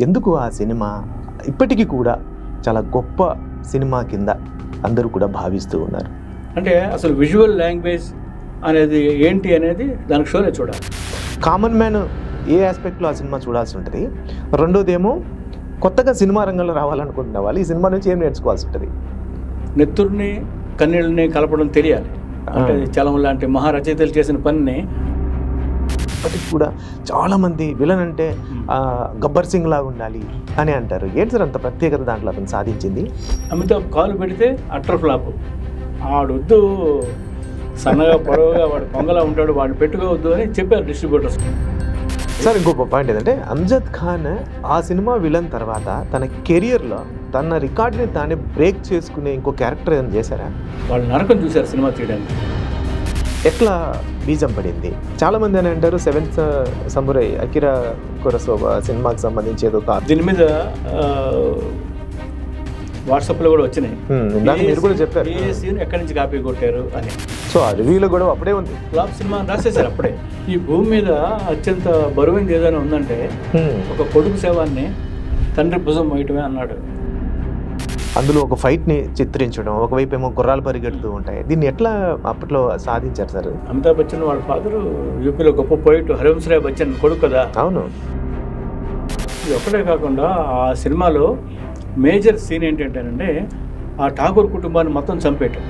ఎందుకు ఆ సినిమా ఇప్పటికీ కూడా చాలా గొప్ప సినిమా కింద అందరూ కూడా భావిస్తూ ఉన్నారు? అంటే అసలు విజువల్ లాంగ్వేజ్ అనేది ఏంటి అనేది దానికి షోనే చూడాలి. కామన్ మ్యాన్ ఏ ఆస్పెక్ట్లో ఆ సినిమా చూడాల్సి ఉంటుంది. రెండోదేమో కొత్తగా సినిమా రంగంలో రావాలనుకుంటున్న వాళ్ళు ఈ సినిమా నుంచి ఏం నేర్చుకోవాల్సి ఉంటుంది? నెత్తుర్ని కన్నీళ్ళని కలపడం తెలియాలి. అంటే చలం లాంటి మహారచయితలు చేసిన పనిని ఇప్పటికి కూడా చాలామంది విలన్ అంటే గబ్బర్ సింగ్ లాగా ఉండాలి అని అంటారు. ఏంటి సార్ అంత ప్రత్యేకత దాంట్లో అతను సాధించింది? అమితాబ్ కాలు పెడితే అట్టర్ ఫ్లాప్. ఆడొద్దు, సన్నగా పొడవుగా వాడు పొంగలా ఉంటాడు, వాడు పెట్టుకోవద్దు అని చెప్పారు డిస్ట్రిబ్యూటర్స్. సార్ ఇంకొక పాయింట్ ఏంటంటే అమ్జద్ ఖాన్ ఆ సినిమా విలన్ తర్వాత తన కెరియర్లో తన రికార్డుని తానే బ్రేక్ చేసుకునే ఇంకో క్యారెక్టర్ ఏమైనా చేశారా? వాళ్ళు నరకం చూశారు సినిమా తీయడానికి. ఎట్లా బీజం పడింది? చాలామంది అని అంటారు సెవెంత్ సమురై అకిరా కురోసావా సినిమాకి సంబంధించి ఏదో దీని మీద వాట్సాప్లో కూడా వచ్చినాయి. మీరు కూడా చెప్పారు ఏ సీన్ ఎక్కడి నుంచి కాపీ కొట్టారు అని. సో ఆ రివ్యూలో కూడా అప్పుడే ఉంది. ఫ్లాప్ సినిమా రాసేసారు అప్పుడే. ఈ భూమి మీద అత్యంత బరువైనది ఏదైనా ఉందంటే ఒక కొడుకు శవాన్ని తండ్రి భుజం వేయటమే అన్నాడు. అందులో ఒక ఫైట్ని చిత్రించడం, ఒకవైపు ఏమో గుర్రాలు పరిగెడుతూ ఉంటాయి. దీన్ని ఎట్లా అప్పట్లో సాధించారు సార్? అమితాబ్ బచ్చన్ వాళ్ళ ఫాదరు యూపీలో గొప్ప పోయిట్ హరివంశరాయ్ బచ్చన్ కొడుకు కదా. అవును. ఇది ఒక్కటే కాకుండా ఆ సినిమాలో మేజర్ సీన్ ఏంటంటేనంటే ఆ ఠాగూర్ కుటుంబాన్ని మొత్తం చంపేయటం.